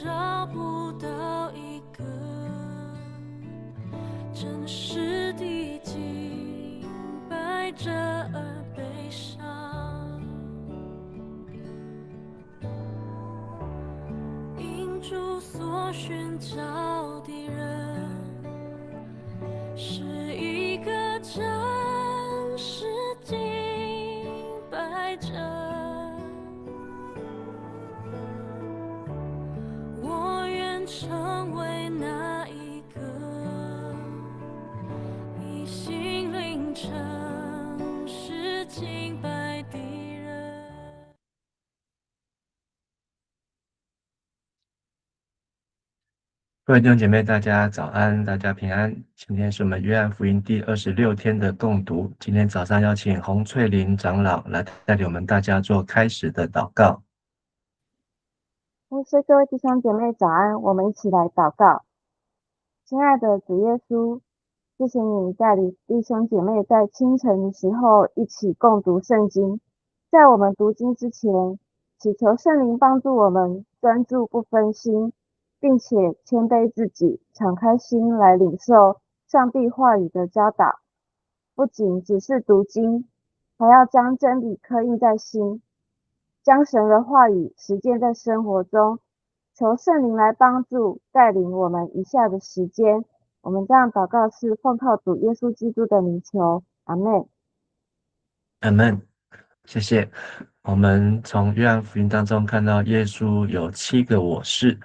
找不到一个真实的敬拜者而悲伤，因主所寻找的人是一个真实敬拜者。我愿成为那一个以心灵诚实敬拜的人。各位弟兄姐妹，大家早安，大家平安。今天是我们约翰福音第26天的共读。今天早上邀请洪翠玲长老来带领我们大家做开始的祷告。所以各位弟兄姐妹早安，我们一起来祷告。亲爱的主耶稣，谢谢你带领弟兄姐妹在清晨的时候一起共读圣经。在我们读经之前，祈求圣灵帮助我们专注不分心，并且谦卑自己，敞开心来领受上帝话语的教导。不仅只是读经，还要将真理刻印在心，将神的话语实践在生活中。求圣灵来帮助带领我们以下的时间。我们这样祷告是奉靠主耶稣基督的名求，阿们。阿们。谢谢。我们从约翰福音当中看到耶稣有7个我是。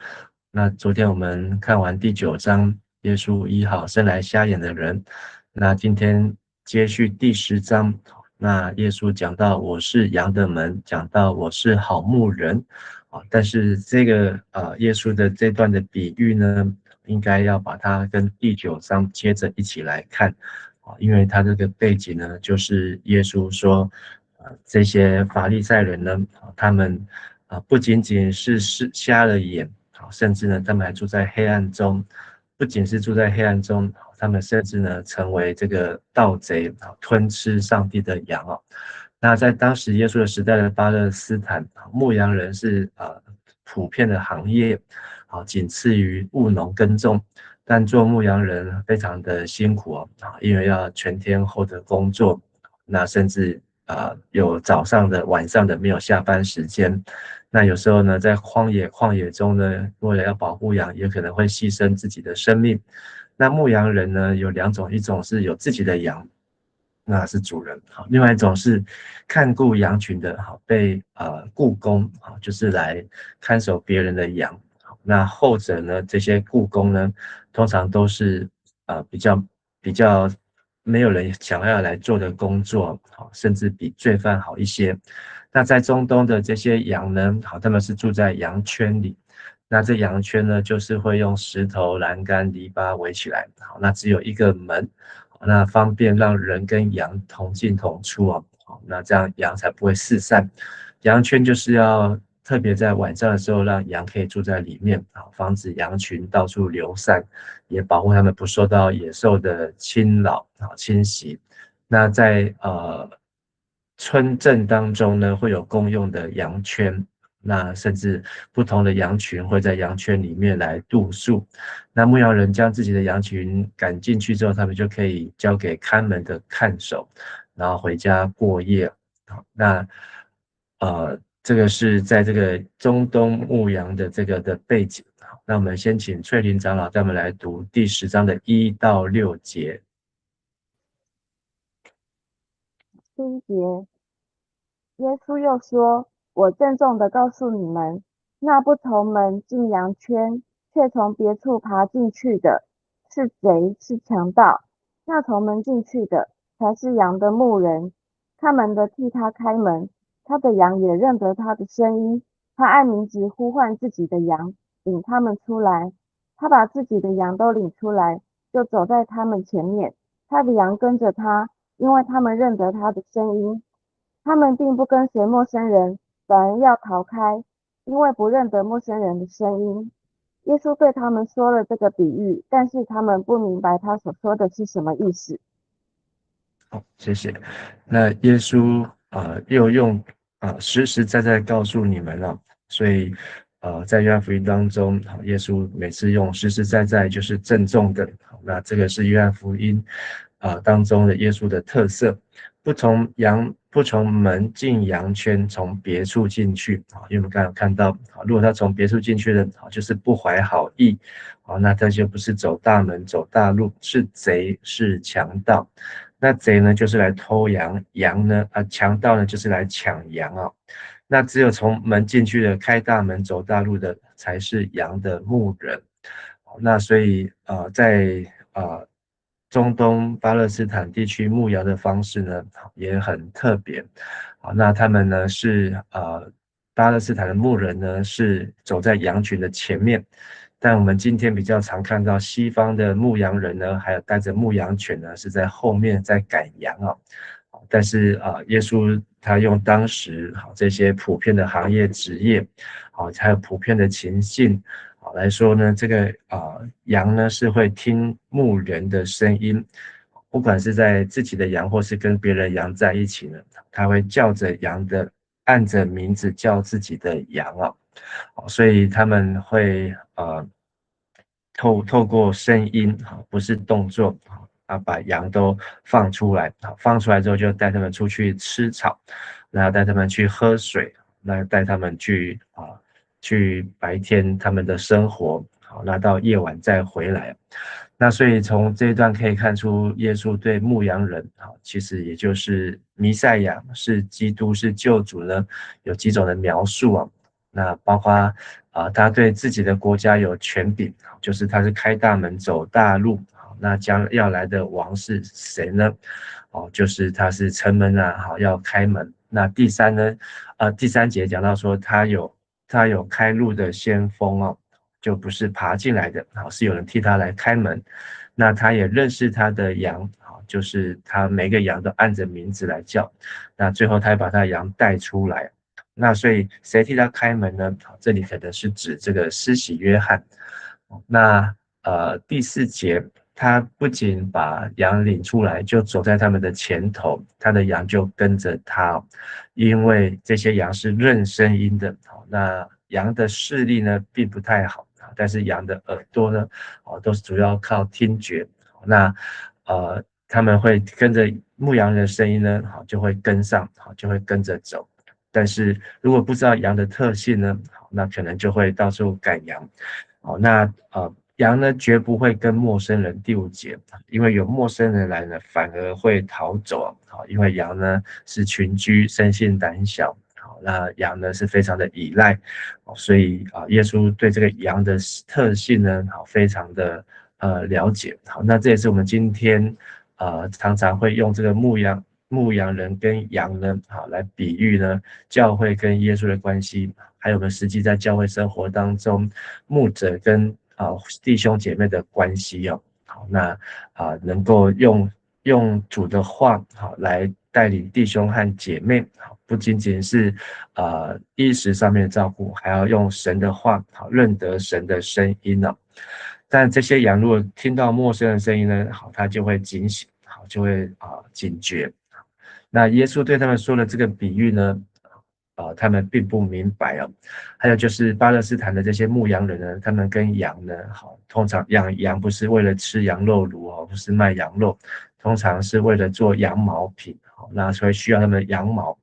那昨天我们看完第9章，耶稣医好生来瞎眼的人。那今天接续第10章，那耶稣讲到我是羊的门，讲到我是好牧人。但是这个耶稣的这段的比喻呢，应该要把它跟第9章接着一起来看。因为他这个背景呢，就是耶稣说，这些法利赛人呢，他们不仅仅是瞎了眼，甚至呢，他们还住在黑暗中。不仅是住在黑暗中，他们甚至呢，成为这个盗贼，吞吃上帝的羊。那在当时耶稣的时代的巴勒斯坦，牧羊人是普遍的行业，仅次于务农耕种。但做牧羊人非常的辛苦因为要全天候的工作，那甚至有早上的、晚上的，没有下班时间。那有时候呢，在旷野中呢，为了要保护羊，也可能会牺牲自己的生命。那牧羊人呢，有2种，一种是有自己的羊，那是主人；另外一种是看顾羊群的，被雇工，就是来看守别人的羊。那后者呢，这些雇工呢，通常都是比较没有人想要来做的工作，甚至比罪犯好一些。那在中东的这些羊呢，他们是住在羊圈里。那这羊圈呢，就是会用石头、栏杆、篱笆围起来。那只有一个门，那方便让人跟羊同进同出那这样羊才不会四散。羊圈就是要特别在晚上的时候，让羊可以住在里面，防止羊群到处流散，也保护它们不受到野兽的侵扰侵袭。那在村镇当中呢，会有公用的羊圈，那甚至不同的羊群会在羊圈里面来露宿。那牧羊人将自己的羊群赶进去之后，他们就可以交给看门的看守，然后回家过夜。那这个是在这个中东牧羊的这个的背景。那我们先请翠玲长老带我们来读第10章的1到6节。第一节，耶稣又说：我郑重地告诉你们，那不从门进羊圈，却从别处爬进去的，是贼，是强盗；那从门进去的，才是羊的牧人。看门的替他开门，他的羊也认得他的声音。他按名字呼唤自己的羊，领他们出来。他把自己的羊都领出来，就走在他们前面。他的羊跟着他，因为他们认得他的声音。他们并不跟随陌生人，反而要逃开，因为不认得陌生人的声音。耶稣对他们说了这个比喻，但是他们不明白他所说的是什么意思。好，谢谢。那耶稣又用实实在在告诉你们了，所以在约翰福音当中，耶稣每次用实实在在就是郑重的，那这个是约翰福音当中的耶稣的特色，不从门进羊圈，从别处进去，因为我们刚刚看到，如果他从别处进去的，就是不怀好意，那他就不是走大门走大路，是贼是强盗。那贼呢就是来偷羊，羊呢强盗呢就是来抢羊啊。那只有从门进去的，开大门走大路的，才是羊的牧人。那所以在中东巴勒斯坦地区牧羊的方式呢，也很特别。那他们呢是巴勒斯坦的牧人呢是走在羊群的前面，但我们今天比较常看到西方的牧羊人呢，还有带着牧羊犬呢，是在后面在赶羊啊。但是耶稣他用当时这些普遍的行业职业，还有普遍的情境来说呢，这个羊呢是会听牧人的声音，不管是在自己的羊或是跟别人羊在一起呢，他会叫着羊的，按着名字叫自己的羊所以他们会透过声音不是动作把羊都放出来，放出来之后就带他们出去吃草，然后带他们去喝水，那带他们去白天他们的生活，那到夜晚再回来。那所以从这一段可以看出，耶稣对牧羊人其实也就是弥赛亚是基督是救主呢，有几种的描述那包括他对自己的国家有权柄，就是他是开大门走大路。那将要来的王是谁呢？就是他是城门要开门。那第三节讲到说他有开路的先锋就不是爬进来的，是有人替他来开门。那他也认识他的羊，就是他每个羊都按着名字来叫。那最后他把他的羊带出来。那所以谁替他开门呢？这里可能是指这个施洗约翰。那第4节，他不仅把羊领出来，就走在他们的前头，他的羊就跟着他，因为这些羊是认声音的。那羊的视力呢并不太好，但是羊的耳朵呢都是主要靠听觉。那他们会跟着牧羊人的声音呢就会跟上，就会跟着走。但是如果不知道羊的特性呢，那可能就会到处赶羊。那羊呢绝不会跟陌生人。第5节，因为有陌生人来呢，反而会逃走。因为羊呢是群居，生性胆小。那羊呢是非常的依赖，所以耶稣对这个羊的特性呢非常的了解。那这也是我们今天常常会用这个牧羊人跟羊呢来比喻呢教会跟耶稣的关系，还有我们实际在教会生活当中牧者跟弟兄姐妹的关系那能够用主的话来带领弟兄和姐妹，不仅仅是衣食上面的照顾，还要用神的话认得神的声音但这些羊如果听到陌生的声音呢，他就会警醒，就会警觉。那耶稣对他们说的这个比喻呢，他们并不明白还有就是巴勒斯坦的这些牧羊人呢，他们跟羊呢，通常养羊不是为了吃羊肉炉不是卖羊肉，通常是为了做羊毛品那所以需要他们的羊毛，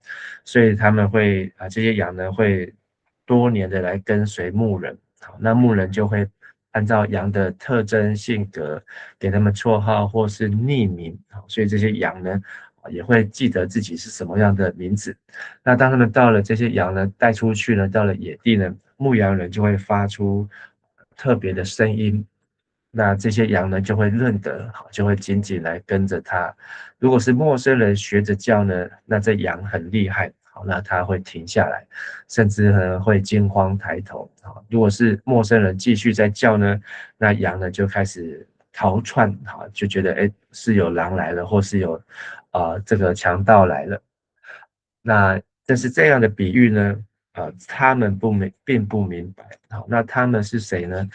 所以他们会这些羊呢会多年的来跟随牧人，那牧人就会按照羊的特征性格给他们绰号或是匿名，所以这些羊呢也会记得自己是什么样的名字。那当他们到了这些羊呢带出去呢，到了野地呢，牧羊人就会发出特别的声音，那这些羊呢就会认得，就会紧紧来跟着他。如果是陌生人学着叫呢，那这羊很厉害，那他会停下来，甚至呢会惊慌抬头。如果是陌生人继续在叫呢，那羊呢就开始逃窜，就觉得是有狼来了，或是有这个强盗来了。那但是这样的比喻呢，他们并不明白。那他们是谁呢？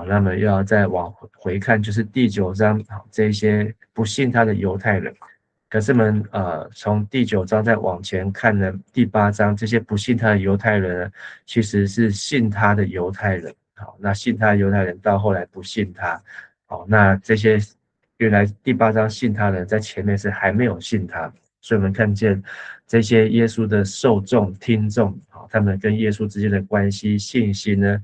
那么要再往回看，就是第9章，这些不信他的犹太人，可是我们从第9章再往前看呢，第8章这些不信他的犹太人呢，其实是信他的犹太人。好，那信他的犹太人到后来不信他。好，那这些原来第8章信他的人在前面是还没有信他，所以我们看见这些耶稣的受众听众，好，他们跟耶稣之间的关系信心呢，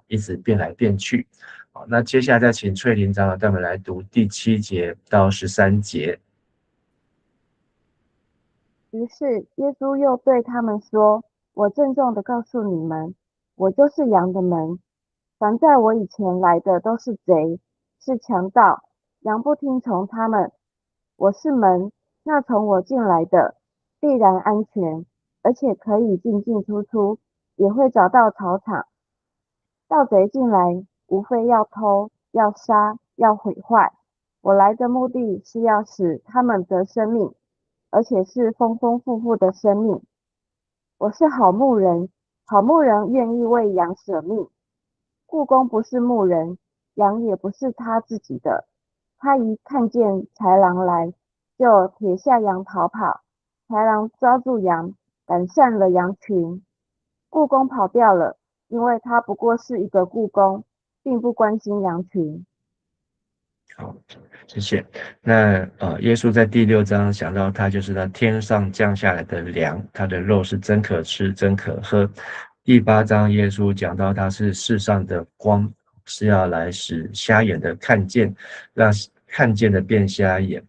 一直变来变去。好，那接下来再请翠玲长老带我们来读第7节到13节。于是耶稣又对他们说：我郑重的告诉你们，我就是羊的门。凡在我以前来的都是贼，是强盗，羊不听从他们。我是门，那从我进来的必然安全，而且可以进进出出，也会找到草场。盗贼进来，无非要偷、要杀、要毁坏。我来的目的是要使他们得生命，而且是丰丰富富的生命。我是好牧人，好牧人愿意为羊舍命。雇工不是牧人，羊也不是他自己的。他一看见豺狼来，就撇下羊逃跑。豺狼抓住羊，赶散了羊群。雇工跑掉了，因为他不过是一个雇工，并不关心羊群。好，谢谢。那耶稣在第6章讲到他就是那天上降下来的粮，他的肉是真可吃，真可喝。第8章耶稣讲到他是世上的光，是要来使瞎眼的看见，让看见的变瞎眼。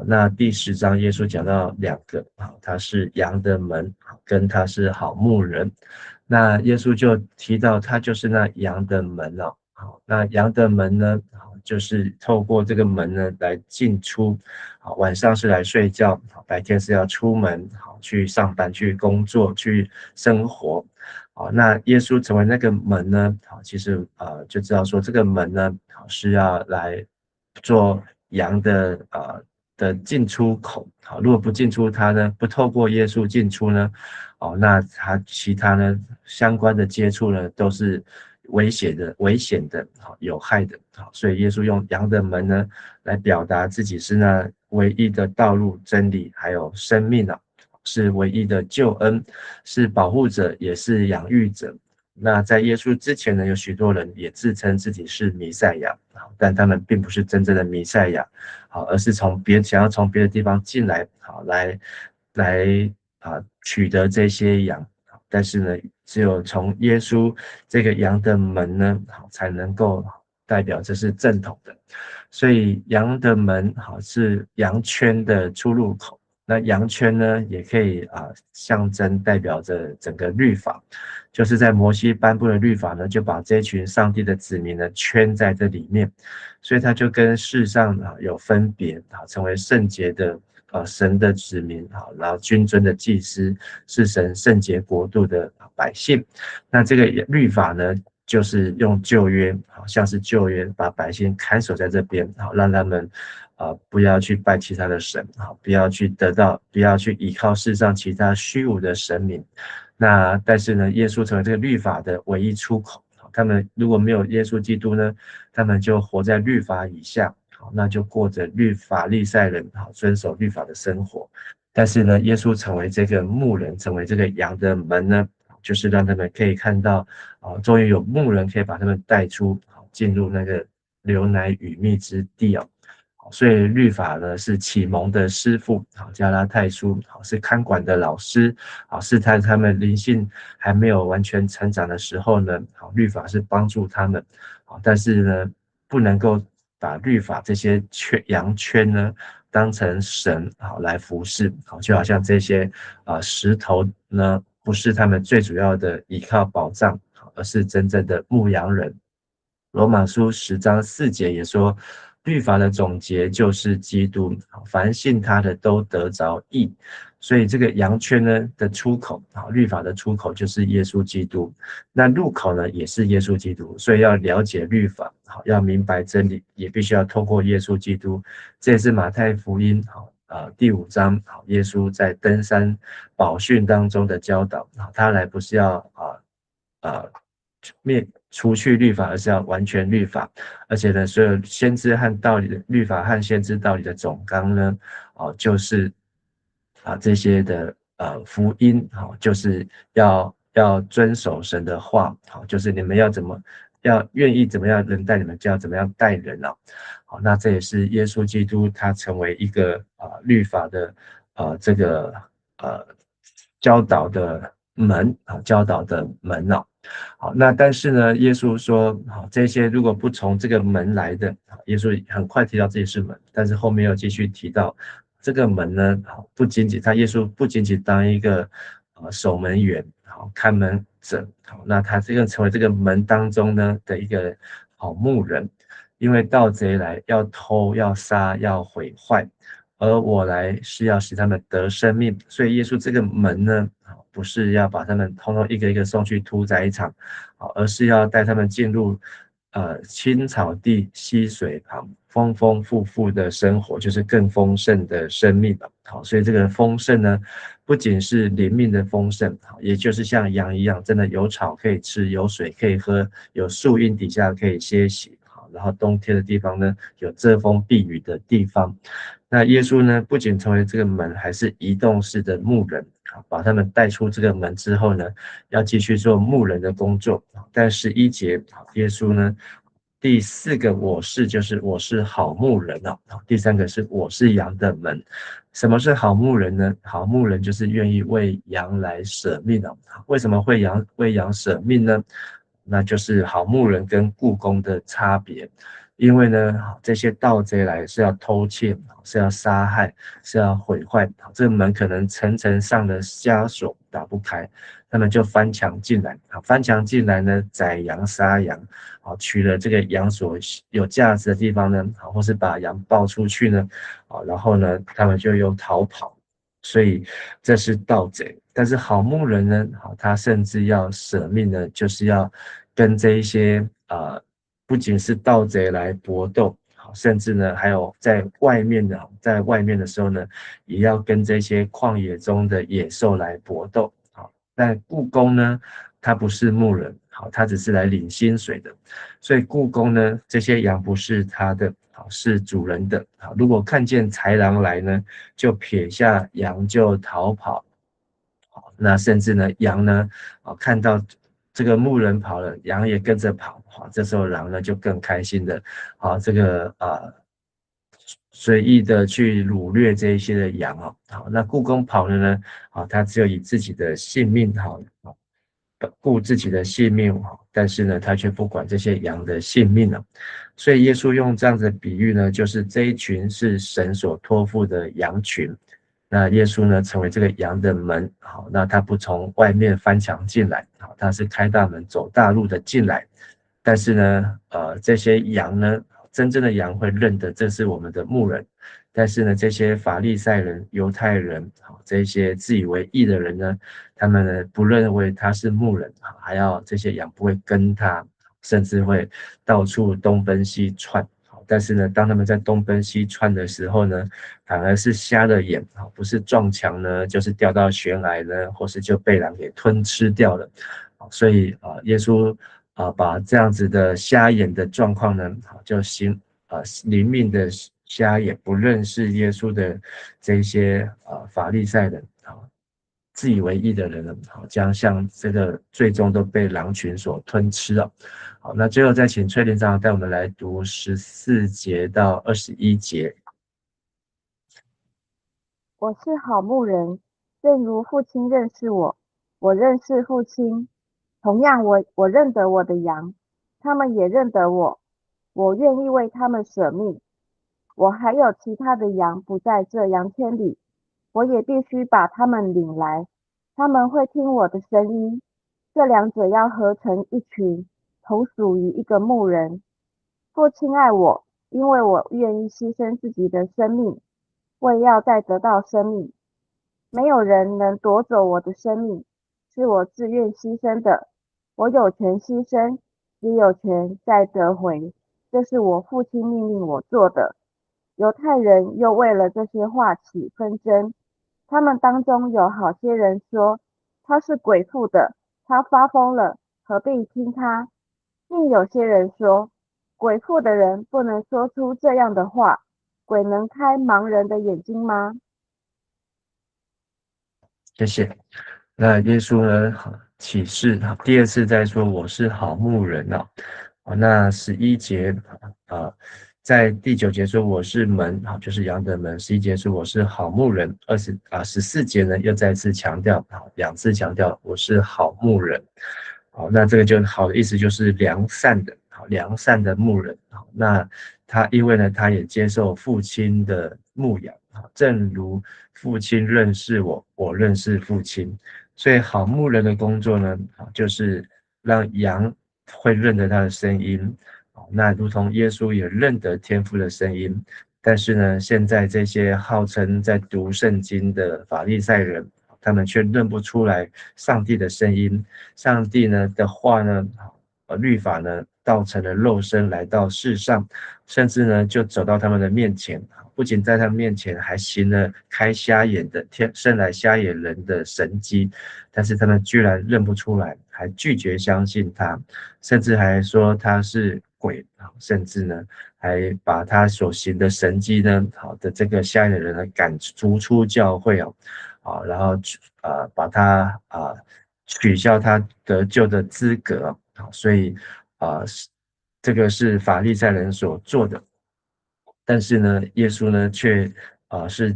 那第10章耶稣讲到2个，他是羊的门，跟他是好牧人。那耶稣就提到他就是那羊的门了。好，那羊的门呢，就是透过这个门呢来进出。好，晚上是来睡觉，白天是要出门，好，去上班、去工作、去生活。好，那耶稣成为那个门呢，好，其实就知道说这个门呢，好，是要来做羊的进出口。好，如果不进出它呢，不透过耶稣进出呢，那它其他呢相关的接触呢都是危险的、有害的。好，所以耶稣用羊的门呢来表达自己是那唯一的道路、真理还有生命啊，是唯一的救恩，是保护者，也是养育者。那在耶稣之前呢，有许多人也自称自己是弥赛亚，但他们并不是真正的弥赛亚，而是想要从别的地方进来，来取得这些羊。但是呢，只有从耶稣这个羊的门呢，才能够代表这是正统的。所以羊的门是羊圈的出入口。那羊圈呢，也可以象征代表着整个律法，就是在摩西颁布的律法呢，就把这群上帝的子民呢圈在这里面，所以他就跟世上有分别，成为圣洁的神的子民，然后君尊的祭司，是神圣洁国度的百姓。那这个律法呢，就是用旧约，像是旧约把百姓看守在这边，让他们不要去拜其他的神，不要去依靠世上其他虚无的神明。那但是呢，耶稣成为这个律法的唯一出口。他们如果没有耶稣基督呢，他们就活在律法以下，那就过着法利赛人遵守律法的生活。但是呢，耶稣成为这个牧人，成为这个羊的门呢，就是让他们可以看到终于有牧人可以把他们带出进入那个流奶与蜜之地。所以律法呢是启蒙的师傅，加拉太书是看管的老师，是他们灵性还没有完全成长的时候呢，律法是帮助他们。但是呢，不能够把律法这些羊圈呢当成神来服侍，就好像这些石头呢不是他们最主要的依靠保障，而是真正的牧羊人。罗马书10章4节也说，律法的总结就是基督，凡信他的都得着义。所以这个羊圈呢的出口，律法的出口就是耶稣基督，那入口呢也是耶稣基督。所以要了解律法，要明白真理，也必须要透过耶稣基督。这也是马太福音第5章耶稣在登山宝训当中的教导。他来不是要除去律法，而是要完全律法。而且呢，所有先知和道理的律法和先知道理的总纲呢，就是这些的福音，就是要遵守神的话，就是你们要愿意怎么样人待你们，就要怎么样待人啊。好，那这也是耶稣基督他成为一个律法的这个教导的门教导的门哦。好，那但是呢，耶稣说，这些如果不从这个门来的，耶稣很快提到自己是门，但是后面又继续提到这个门呢，耶稣不仅仅当一个守门员，看门者，那他这个成为这个门当中呢的一个牧人，因为盗贼来要偷要杀要毁坏，而我来是要使他们得生命，所以耶稣这个门呢，不是要把他们通通一个一个送去屠宰场，而是要带他们进入青草地溪水旁，丰丰富富的生活，就是更丰盛的生命。好，所以这个丰盛呢，不仅是灵命的丰盛，也就是像羊一样，真的有草可以吃，有水可以喝，有树荫底下可以歇息。然后冬天的地方呢，有遮风避雨的地方。那耶稣呢，不仅成为这个门，还是移动式的牧人，把他们带出这个门之后呢，要继续做牧人的工作。但11节，耶稣呢，第4个我是就是我是好牧人哦，第3个是我是羊的门。什么是好牧人呢？好牧人就是愿意为羊来舍命哦。为什么会为羊舍命呢？那就是好牧人跟雇工的差别。因为呢，这些盗贼来是要偷窃，是要杀害，是要毁坏，这个门可能层层上的枷锁打不开，他们就翻墙进来，翻墙进来呢，宰羊杀羊，取了这个羊所有价值的地方呢，或是把羊抱出去呢，然后呢，他们就又逃跑，所以这是盗贼。但是好牧人呢，他甚至要舍命呢，就是要跟这一些不仅是盗贼来搏斗，甚至呢还有在外面的时候呢，也要跟这些旷野中的野兽来搏斗。但雇工呢，他不是牧人，他只是来领薪水的，所以雇工呢，这些羊不是他的，是主人的。如果看见豺狼来呢，就撇下羊就逃跑。那甚至呢，羊呢，看到这个牧人跑了，羊也跟着跑，这时候狼呢就更开心的，这个随意的去掳掠这一些的羊哦。好，那雇工跑了呢，他只有以自己的性命顾自己的性命，但是呢，他却不管这些羊的性命了。所以耶稣用这样子的比喻呢，就是这一群是神所托付的羊群。那耶稣呢，成为这个羊的门，好，那他不从外面翻墙进来，好，他是开大门走大路的进来。但是呢，这些羊呢，真正的羊会认得这是我们的牧人。但是呢，这些法利赛人、犹太人，这些自以为义的人呢，他们呢不认为他是牧人，还要这些羊不会跟他，甚至会到处东奔西窜。但是呢，当他们在东奔西窜的时候呢，反而是瞎了眼，不是撞墙呢，就是掉到悬崖呢，或是就被狼给吞吃掉了。所以耶稣把这样子的瞎眼的状况呢，就灵命的瞎眼，不认识耶稣的这些法利赛人，自以为义的人呢，将像这个最终都被狼群所吞吃了。好，那最后再请崔连长带我们来读14节到21节。我是好牧人，正如父亲认识我，我认识父亲。同样我认得我的羊，他们也认得我，我愿意为他们舍命。我还有其他的羊不在这羊圈里，我也必须把他们领来，他们会听我的声音。这两者要合成一群，同属于一个牧人。父亲爱我，因为我愿意牺牲自己的生命，为要再得到生命。没有人能夺走我的生命，是我自愿牺牲的。我有权牺牲，也有权再得回，这是我父亲命令我做的。犹太人又为了这些话起纷争，他们当中有好些人说，他是鬼附的，他发疯了，何必听他？并有些人说，鬼附的人不能说出这样的话，鬼能开盲人的眼睛吗？谢谢。那耶稣呢，启示第二次在说我是好牧人那11节在第9节说我是门就是羊的门，11节说我是好牧人，14节呢又再次强调2次强调我是好牧人。那这个就好的意思就是良善的牧人。那他因为呢他也接受父亲的牧养，正如父亲认识我，我认识父亲。所以好牧人的工作呢就是让羊会认得他的声音。那如同耶稣也认得天父的声音，但是呢现在这些号称在读圣经的法利赛人，他们却认不出来上帝的声音。上帝呢的话呢律法呢道成了肉身来到世上，甚至呢就走到他们的面前，不仅在他们面前还行了开瞎眼的生来瞎眼人的神迹，但是他们居然认不出来，还拒绝相信他，甚至还说他是鬼，甚至呢还把他所行的神迹呢的这个瞎眼人呢赶逐出教会然后把他取消他得救的资格所以这个是法利赛人所做的。但是呢耶稣呢却是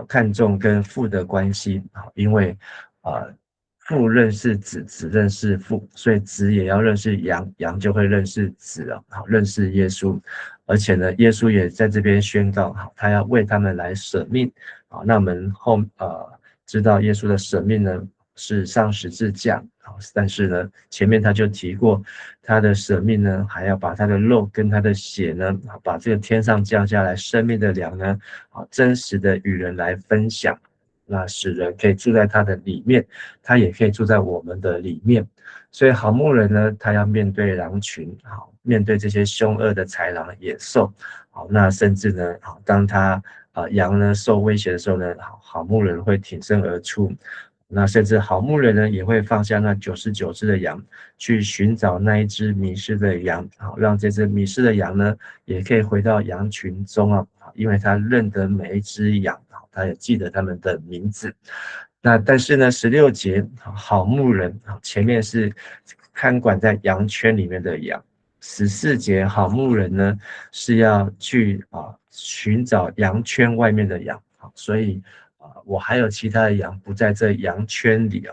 看重跟父的关系因为父认识子，子认识父，所以子也要认识羊，羊就会认识子认识耶稣。而且呢耶稣也在这边宣告他要为他们来舍命那我们知道耶稣的舍命呢是上十字架但是呢前面他就提过他的舍命呢还要把他的肉跟他的血呢把这个天上降下来生命的粮呢真实的与人来分享，那使人可以住在他的里面，他也可以住在我们的里面。所以好牧人呢他要面对狼群面对这些凶恶的豺狼野兽那甚至呢当他羊呢受威胁的时候呢好牧人会挺身而出，那甚至好牧人呢也会放下那99只的羊去寻找那一只迷失的羊让这只迷失的羊呢也可以回到羊群中因为他认得每一只羊他也记得他们的名字。那但是呢16节好牧人前面是看管在羊圈里面的羊，14节好牧人呢是要去寻找羊圈外面的羊所以我还有其他的羊不在这羊圈里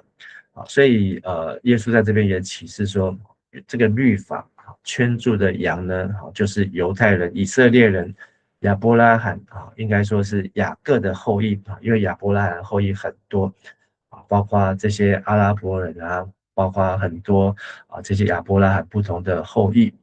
所以耶稣在这边也启示说这个律法圈住的羊呢就是犹太人以色列人亚伯拉罕应该说是雅各的后裔因为亚伯拉罕后裔很多包括这些阿拉伯人包括很多这些亚伯拉罕不同的后裔。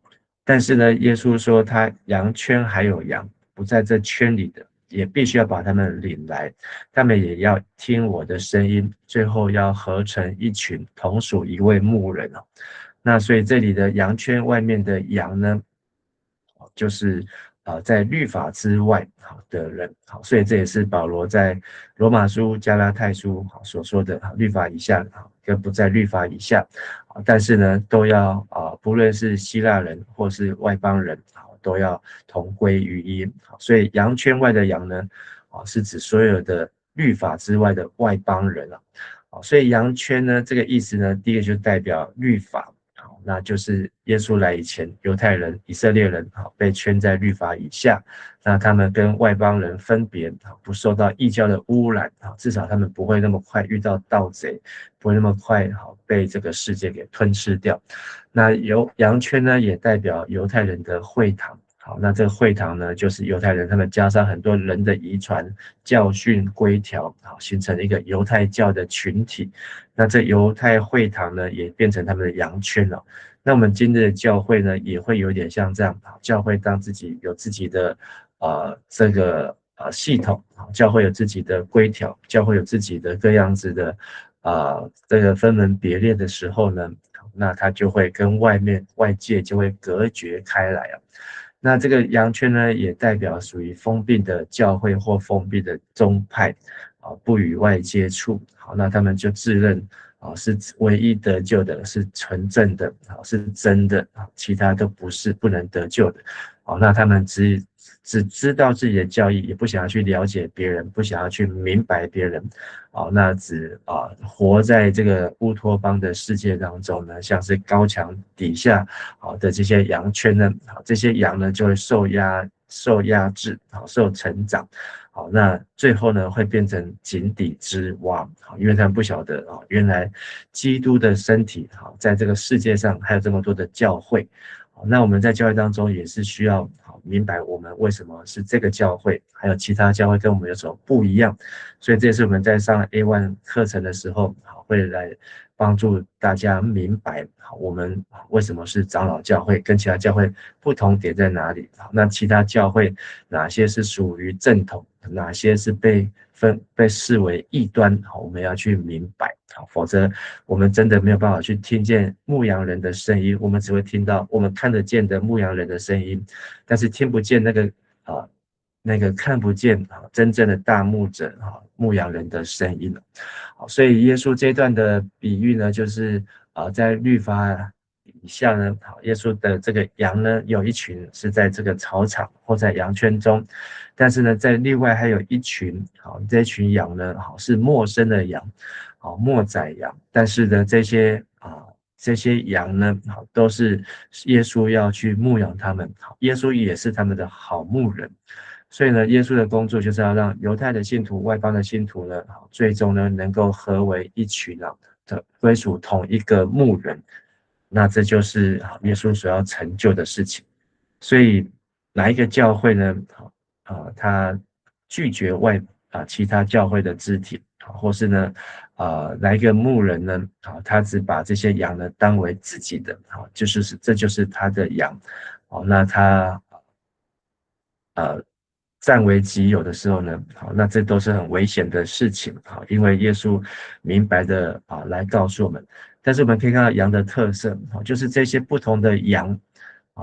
但是呢耶稣说他羊圈还有羊不在这圈里的也必须要把他们领来，他们也要听我的声音，最后要合成一群，同属一位牧人那所以这里的羊圈外面的羊呢就是在律法之外的人所以这也是保罗在罗马书加拉太书所说的律法以下跟不在律法以下但是呢都要不论是希腊人或是外邦人都要同归于一所以羊圈外的羊呢是指所有的律法之外的外邦人所以羊圈呢这个意思呢第一个就代表律法那就是耶稣来以前犹太人以色列人被圈在律法以下，那他们跟外邦人分别不受到异教的污染至少他们不会那么快遇到盗贼，不会那么快被这个世界给吞噬掉。那羊圈呢也代表犹太人的会堂那这个会堂呢就是犹太人他们加上很多人的遗传教训规条形成一个犹太教的群体，那这犹太会堂呢也变成他们的羊圈了那我们今日的教会呢也会有点像这样教会当自己有自己的这个系统教会有自己的规条，教会有自己的各样子的这个分门别类的时候呢那它就会跟外界就会隔绝开来那这个羊圈呢也代表属于封闭的教会或封闭的宗派不与外接触那他们就自认是唯一得救的，是纯正的，是真的，其他都不是不能得救的。那他们只知道自己的教义，也不想要去了解别人，不想要去明白别人。那只活在这个乌托邦的世界当中呢，像是高墙底下的这些羊圈呢，这些羊呢就会受压制，受成长。那最后呢会变成井底之蛙，因为他们不晓得原来基督的身体在这个世界上还有这么多的教会。那我们在教会当中也是需要明白我们为什么是这个教会，还有其他教会跟我们有什么不一样。所以这也是我们在上 A1 课程的时候会来帮助大家明白我们为什么是长老教会，跟其他教会不同点在哪里。那其他教会哪些是属于正统，哪些是被视为异端，我们要去明白，否则我们真的没有办法去听见牧羊人的声音，我们只会听到我们看得见的牧羊人的声音，但是听不见那个看不见真正的大牧者牧羊人的声音。所以耶稣这段的比喻呢，就是在律法以下呢，耶稣的这个羊呢，有一群是在这个草场或在羊圈中，但是呢，在另外还有一群这群羊呢，是陌生的羊，陌仔羊，但是呢，这些羊呢，都是耶稣要去牧养他们，耶稣也是他们的好牧人。所以呢，耶稣的工作就是要让犹太的信徒、外邦的信徒呢，最终呢能够合为一群的归属同一个牧人。那这就是耶稣所要成就的事情。所以哪一个教会呢？他拒绝其他教会的肢体，或是呢哪一个牧人呢？他只把这些羊呢当为自己的，这就是他的羊。那他占为己有的时候呢，那这都是很危险的事情，因为耶稣明白的来告诉我们。但是我们可以看到羊的特色，就是这些不同的羊，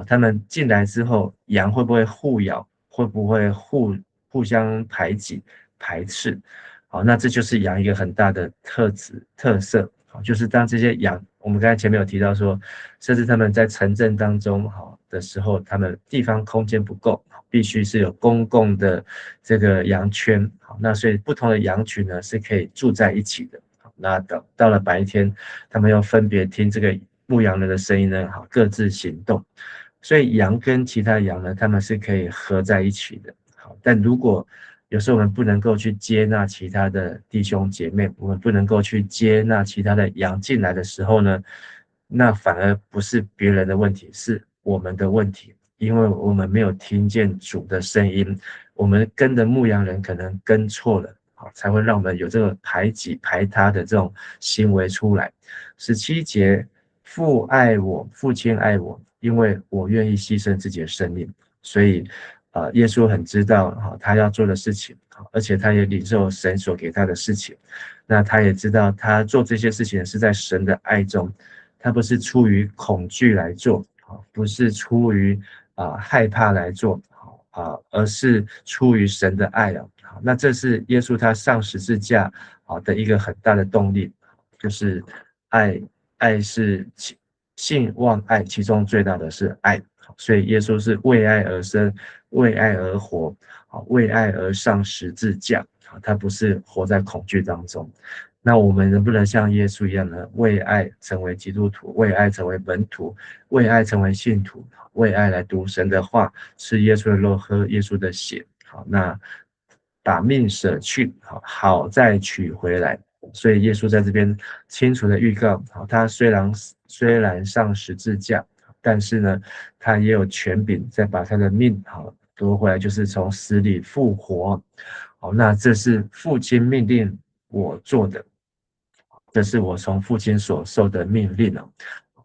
他们进来之后，羊会不会互咬，会不会互相排挤排斥？那这就是羊一个很大的特色，就是当这些羊，我们刚才前面有提到说，甚至他们在城镇当中的时候，他们地方空间不够，必须是有公共的这个羊圈。那所以不同的羊群呢是可以住在一起的。那到了白天，他们要分别听这个牧羊人的声音呢，各自行动。所以羊跟其他羊呢，他们是可以合在一起的。但如果有时候我们不能够去接纳其他的弟兄姐妹，我们不能够去接纳其他的羊进来的时候呢，那反而不是别人的问题，是我们的问题，因为我们没有听见主的声音，我们跟的牧羊人可能跟错了，才会让我们有这个排挤排他的这种行为出来。17节，父爱我，父亲爱我，因为我愿意牺牲自己的生命。所以耶稣很知道他要做的事情，而且他也领受神所给他的事情。那他也知道他做这些事情是在神的爱中，他不是出于恐惧来做，不是出于害怕来做，而是出于神的爱。那这是耶稣他上十字架的一个很大的动力，就是爱是信望爱，其中最大的是爱。所以耶稣是为爱而生，为爱而活，为爱而上十字架，他不是活在恐惧当中。那我们能不能像耶稣一样呢？为爱成为基督徒，为爱成为门徒，为爱成为信徒，为爱来读神的话，吃耶稣的肉，喝耶稣的血。那把命舍去，好再取回来。所以耶稣在这边清楚的预告，他虽然上十字架，但是呢，他也有权柄再把他的命夺回来，就是从死里复活。那这是父亲命令我做的，这是我从父亲所受的命令。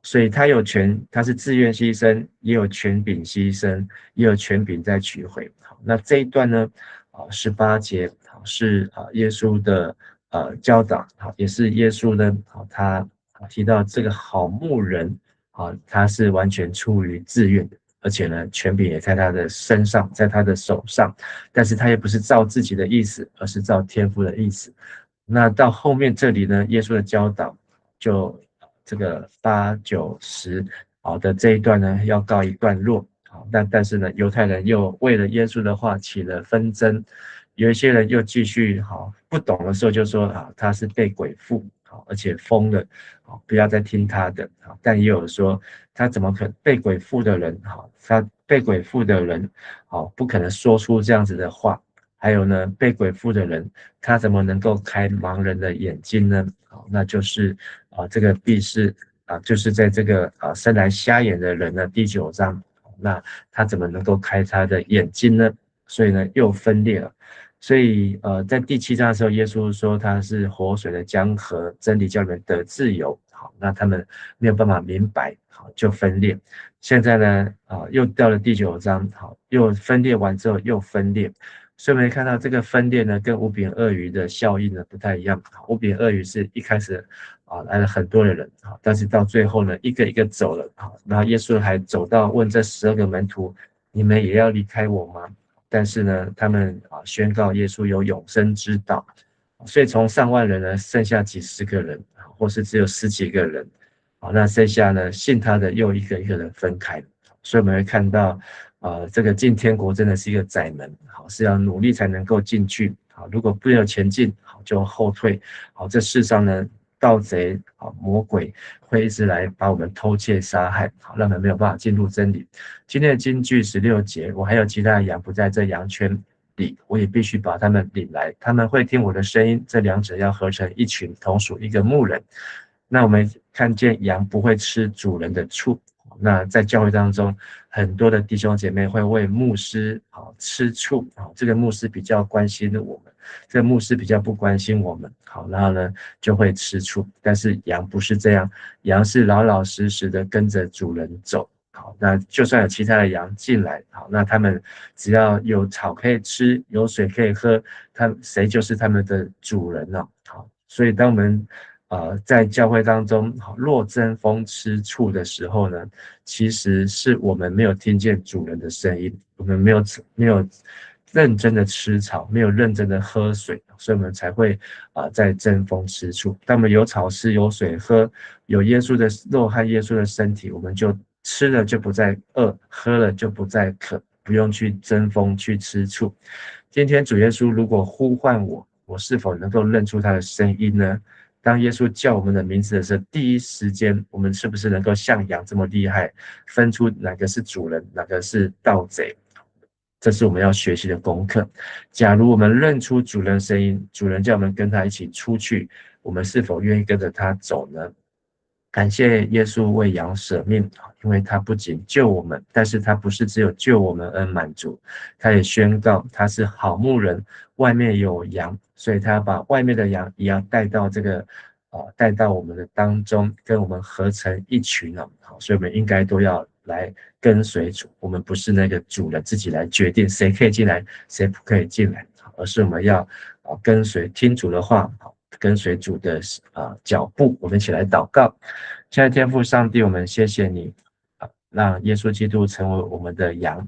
所以他有权，他是自愿牺牲，也有权柄牺牲，也有权柄再取回。那这一段呢，18节是耶稣的教导，也是耶稣呢他提到这个好牧人他是完全出于自愿的，而且呢权柄也在他的身上，在他的手上，但是他也不是照自己的意思，而是照天父的意思。那到后面这里呢，耶稣的教导就这个8、9、10的这一段呢要告一段落。但是呢，犹太人又为了耶稣的话起了纷争，有一些人又继续不懂的时候就说他是被鬼附，而且疯了，不要再听他的。但也有说他怎么可能被鬼附的人，他被鬼附的人不可能说出这样子的话。还有呢，被鬼附的人他怎么能够开盲人的眼睛呢？那就是这个必是就是在这个生来瞎眼的人的第9章。那他怎么能够开他的眼睛呢？所以呢，又分裂了。所以在第7章的时候，耶稣说他是活水的江河，真理叫人得自由。那他们没有办法明白，就分裂。现在呢，又到了第9章，又分裂完之后又分裂。所以我们看到这个分裂呢，跟五饼二鱼的效应呢不太一样。五饼二鱼是一开始来了很多的人，但是到最后呢，一个一个走了，然后耶稣还走到问这12个门徒：你们也要离开我吗？但是呢，他们宣告耶稣有永生之道，所以从上万人呢，剩下几十个人，或是只有10几个人，那剩下呢，信他的又一个一个人分开。所以我们会看到这个进天国真的是一个窄门，是要努力才能够进去。如果不有前进，就后退。这世上呢，盗贼魔鬼会一直来把我们偷窃杀害，让我们没有办法进入真理。今天的金句16节，我还有其他的羊不在这羊圈里，我也必须把他们领来，他们会听我的声音，这两者要合成一群，同属一个牧人。那我们看见羊不会吃主人的畜，那在教会当中，很多的弟兄姐妹会为牧师吃醋，这个牧师比较关心我们，这个牧师比较不关心我们，然后呢就会吃醋。但是羊不是这样，羊是老老实实的跟着主人走。那就算有其他的羊进来，那他们只要有草可以吃，有水可以喝，谁就是他们的主人了。所以当我们在教会当中若争风吃醋的时候呢，其实是我们没有听见主人的声音，我们没有认真的吃草，没有认真的喝水，所以我们才会在争风吃醋。当我们有草吃，有水喝，有耶稣的肉和耶稣的身体，我们就吃了就不再饿，喝了就不再渴，不用去争风去吃醋。今天主耶稣如果呼唤我是否能够认出他的声音呢？当耶稣叫我们的名字的时候，第一时间我们是不是能够像羊这么厉害，分出哪个是主人，哪个是盗贼？这是我们要学习的功课。假如我们认出主人的声音，主人叫我们跟他一起出去，我们是否愿意跟着他走呢？感谢耶稣为羊舍命，因为他不仅救我们，但是他不是只有救我们而满足，他也宣告他是好牧人，外面有羊，所以他把外面的羊也要带到带到我们的当中，跟我们合成一群了。所以我们应该都要来跟随主，我们不是那个主人自己来决定谁可以进来，谁不可以进来，而是我们要跟随听主的话，跟随主的脚步。我们一起来祷告。亲爱的天父上帝，我们谢谢你让耶稣基督成为我们的羊，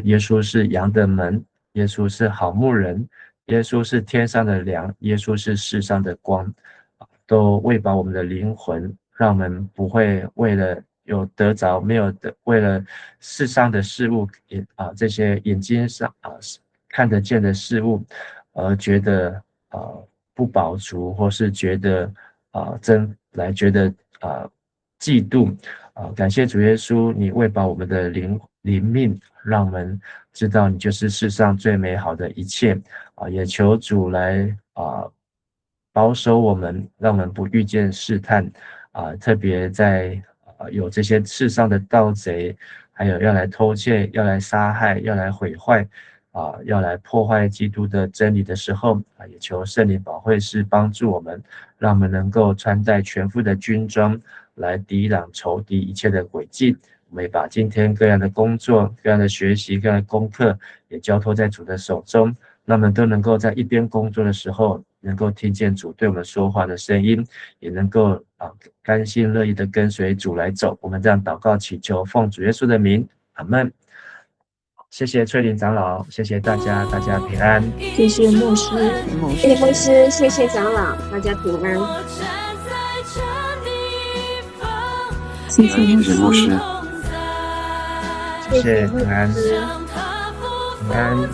耶稣是羊的门，耶稣是好牧人，耶稣是天上的粮，耶稣是世上的光，都喂饱我们的灵魂，让我们不会为了有得着没有的，为了世上的事物这些眼睛上看得见的事物而觉得不饱足，或是觉得觉得嫉妒。感谢主耶稣，你喂饱我们的灵命，让我们知道你就是世上最美好的一切。也求主来保守我们，让我们不遇见试探。特别在有这些世上的盗贼，还有要来偷窃，要来杀害，要来毁坏要来破坏基督的真理的时候，也求圣灵保惠师帮助我们，让我们能够穿戴全副的军装，来抵挡仇敌一切的诡计。我们也把今天各样的工作、各样的学习、各样的功课也交托在主的手中，让我们都能够在一边工作的时候，能够听见主对我们说话的声音，也能够甘心乐意的跟随主来走。我们这样祷告祈求，奉主耶稣的名，阿们。谢谢翠玲长老，谢谢大家，大家平安。谢谢牧师，谢谢牧师，谢谢长老，大家平安。我站在这谢谢牧师。谢谢牧平安，师。平安。